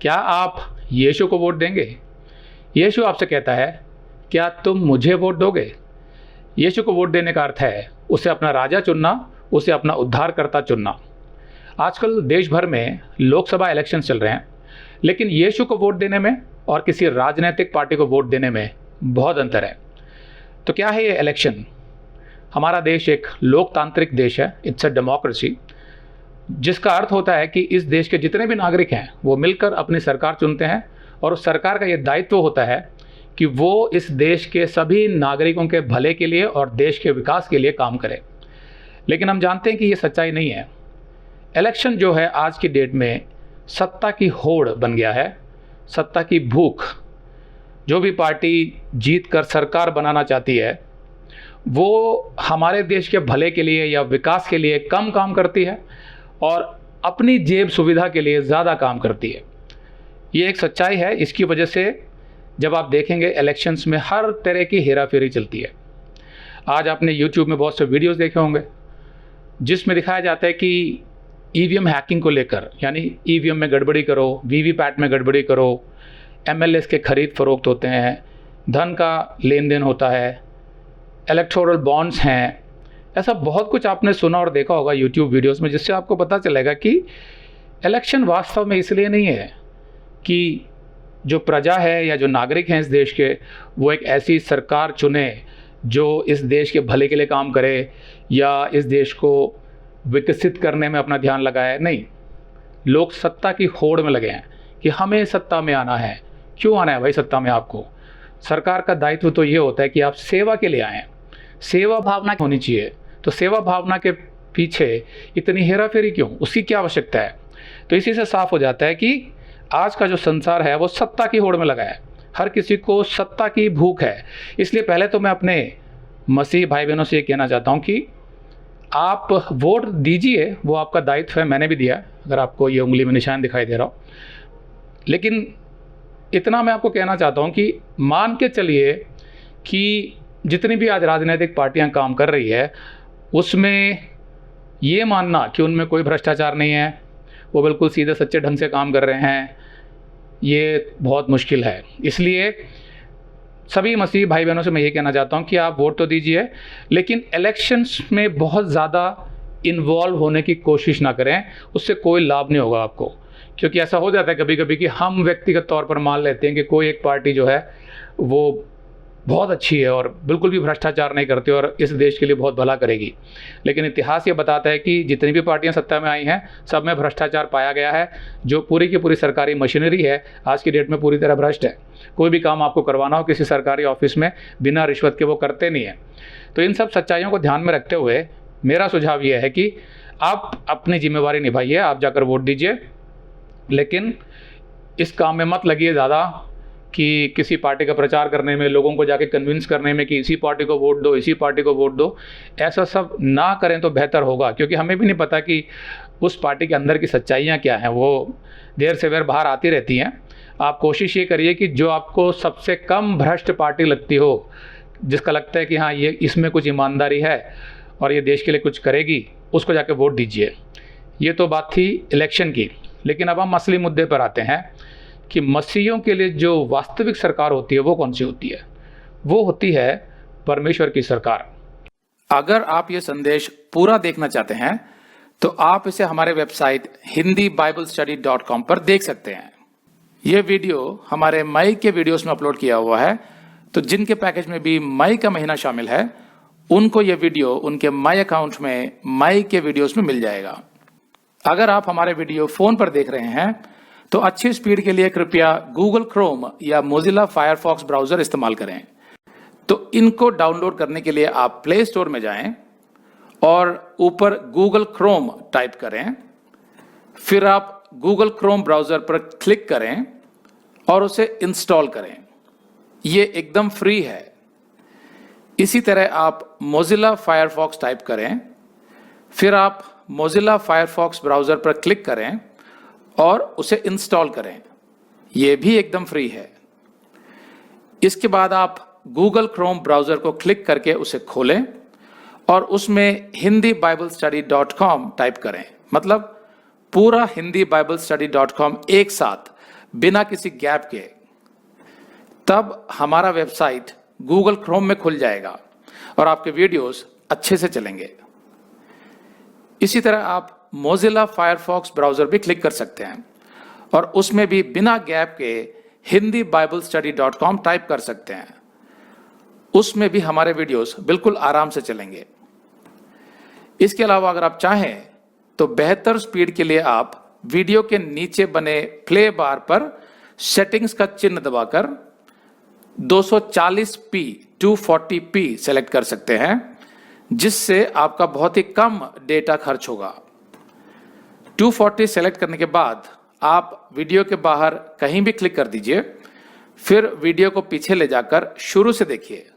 क्या आप यीशु को वोट देंगे? यीशु आपसे कहता है, क्या तुम मुझे वोट दोगे? यीशु को वोट देने का अर्थ है उसे अपना राजा चुनना, उसे अपना उद्धारकर्ता चुनना। आजकल देश भर में लोकसभा इलेक्शन चल रहे हैं, लेकिन यीशु को वोट देने में और किसी राजनीतिक पार्टी को वोट देने में बहुत अंतर है। तो क्या है ये इलेक्शन? हमारा देश एक लोकतांत्रिक देश है, इट्स अ डेमोक्रेसी, जिसका अर्थ होता है कि इस देश के जितने भी नागरिक हैं वो मिलकर अपनी सरकार चुनते हैं और उस सरकार का ये दायित्व होता है कि वो इस देश के सभी नागरिकों के भले के लिए और देश के विकास के लिए काम करे। लेकिन हम जानते हैं कि ये सच्चाई नहीं है। इलेक्शन जो है आज की डेट में सत्ता की होड़ बन गया है, सत्ता की भूख। जो भी पार्टी जीत कर सरकार बनाना चाहती है वो हमारे देश के भले के लिए या विकास के लिए कम काम करती है और अपनी जेब सुविधा के लिए ज़्यादा काम करती है। ये एक सच्चाई है। इसकी वजह से जब आप देखेंगे इलेक्शंस में हर तरह की हेराफेरी चलती है। आज आपने YouTube में बहुत से वीडियोस देखे होंगे जिसमें दिखाया जाता है कि ईवीएम हैकिंग को लेकर, यानी ईवीएम में गड़बड़ी करो, वीवीपैट में गड़बड़ी करो, एमएलएस के खरीद फरोख्त होते हैं, धन का लेन देन होता है, इलेक्टोरल बॉन्ड्स हैं। ऐसा बहुत कुछ आपने सुना और देखा होगा YouTube वीडियोस में, जिससे आपको पता चलेगा कि इलेक्शन वास्तव में इसलिए नहीं है कि जो प्रजा है या जो नागरिक हैं इस देश के वो एक ऐसी सरकार चुने जो इस देश के भले के लिए काम करे या इस देश को विकसित करने में अपना ध्यान लगाए। नहीं, लोग सत्ता की होड़ में लगे हैं कि हमें सत्ता में आना है। क्यों आना है भाई सत्ता में? आपको सरकार का दायित्व तो ये होता है कि आप सेवा के लिए आएँ, सेवा भावना होनी चाहिए। तो सेवा भावना के पीछे इतनी हेराफेरी क्यों? उसकी क्या आवश्यकता है? तो इसी से साफ हो जाता है कि आज का जो संसार है वो सत्ता की होड़ में लगा है। हर किसी को सत्ता की भूख है। इसलिए पहले तो मैं अपने मसीह भाई बहनों से ये कहना चाहता हूँ कि आप वोट दीजिए, वो आपका दायित्व है। मैंने भी दिया, अगर आपको ये उंगली में निशान दिखाई दे रहा हो। लेकिन इतना मैं आपको कहना चाहता हूँ कि मान के चलिए कि जितनी भी आज राजनीतिक पार्टियां काम कर रही है उसमें ये मानना कि उनमें कोई भ्रष्टाचार नहीं है, वो बिल्कुल सीधे सच्चे ढंग से काम कर रहे हैं, ये बहुत मुश्किल है। इसलिए सभी मसीही भाई बहनों से मैं ये कहना चाहता हूँ कि आप वोट तो दीजिए, लेकिन इलेक्शंस में बहुत ज़्यादा इन्वॉल्व होने की कोशिश ना करें, उससे कोई लाभ नहीं होगा आपको। क्योंकि ऐसा हो जाता है कभी कभी कि हम व्यक्तिगत तौर पर मान लेते हैं कि कोई एक पार्टी जो है वो बहुत अच्छी है और बिल्कुल भी भ्रष्टाचार नहीं करती और इस देश के लिए बहुत भला करेगी। लेकिन इतिहास ये बताता है कि जितनी भी पार्टियां सत्ता में आई हैं सब में भ्रष्टाचार पाया गया है। जो पूरी की पूरी सरकारी मशीनरी है आज की डेट में पूरी तरह भ्रष्ट है। कोई भी काम आपको करवाना हो किसी सरकारी ऑफिस में बिना रिश्वत के वो करते नहीं है। तो इन सब सच्चाइयों को ध्यान में रखते हुए मेरा सुझाव ये है कि आप अपनी जिम्मेवारी निभाइए, आप जाकर वोट दीजिए, लेकिन इस काम में मत लगिए ज़्यादा कि किसी पार्टी का प्रचार करने में, लोगों को जाके कन्विंस करने में कि इसी पार्टी को वोट दो, इसी पार्टी को वोट दो। ऐसा सब ना करें तो बेहतर होगा, क्योंकि हमें भी नहीं पता कि उस पार्टी के अंदर की सच्चाइयाँ क्या हैं, वो देर से देर बाहर आती रहती हैं। आप कोशिश ये करिए कि जो आपको सबसे कम भ्रष्ट पार्टी लगती हो, जिसका लगता है कि हाँ ये इसमें कुछ ईमानदारी है और ये देश के लिए कुछ करेगी, उसको जाके वोट दीजिए। ये तो बात थी इलेक्शन की। लेकिन अब हम असली मुद्दे पर आते हैं कि मसीहियों के लिए जो वास्तविक सरकार होती है वो कौन सी होती है? वो होती है परमेश्वर की सरकार। अगर आप ये संदेश पूरा देखना चाहते हैं तो आप इसे हमारे वेबसाइट hindiBiblestudy.com पर देख सकते हैं। ये वीडियो हमारे मई के वीडियोस में अपलोड किया हुआ है, तो जिनके पैकेज में भी मई का महीना शामिल है उनको ये वीडियो उनके मई अकाउंट में मई के वीडियोस में मिल जाएगा। अगर आप हमारे वीडियो फोन पर देख रहे हैं तो अच्छी स्पीड के लिए कृपया गूगल क्रोम या मोजिला फायरफॉक्स ब्राउजर इस्तेमाल करें। तो इनको डाउनलोड करने के लिए आप प्ले स्टोर में जाएं और ऊपर गूगल क्रोम टाइप करें, फिर आप गूगल क्रोम ब्राउजर पर क्लिक करें और उसे इंस्टॉल करें। ये एकदम फ्री है। इसी तरह आप मोजिला फायरफॉक्स टाइप करें, फिर आप मोजिला फायरफॉक्स ब्राउजर पर क्लिक करें और उसे इंस्टॉल करें। यह भी एकदम फ्री है। इसके बाद आप गूगल क्रोम ब्राउजर को क्लिक करके उसे खोलें और उसमें hindiBiblestudy.com टाइप करें। मतलब पूरा hindiBiblestudy.com एक साथ बिना किसी गैप के, तब हमारा वेबसाइट गूगल क्रोम में खुल जाएगा और आपके वीडियोस अच्छे से चलेंगे। इसी तरह आप मोजिला फायरफॉक्स ब्राउजर भी क्लिक कर सकते हैं और उसमें भी बिना गैप के hindiBiblestudy.com टाइप कर सकते हैं। उसमें भी हमारे वीडियोस बिल्कुल आराम से चलेंगे। इसके अलावा अगर आप चाहें तो बेहतर स्पीड के लिए आप वीडियो के नीचे बने प्ले बार पर सेटिंग्स का चिन्ह दबाकर 240p 240p सेलेक्ट कर सकते हैं, जिससे आपका बहुत ही कम डेटा खर्च होगा। 240 सेलेक्ट करने के बाद आप वीडियो के बाहर कहीं भी क्लिक कर दीजिए, फिर वीडियो को पीछे ले जाकर शुरू से देखिए।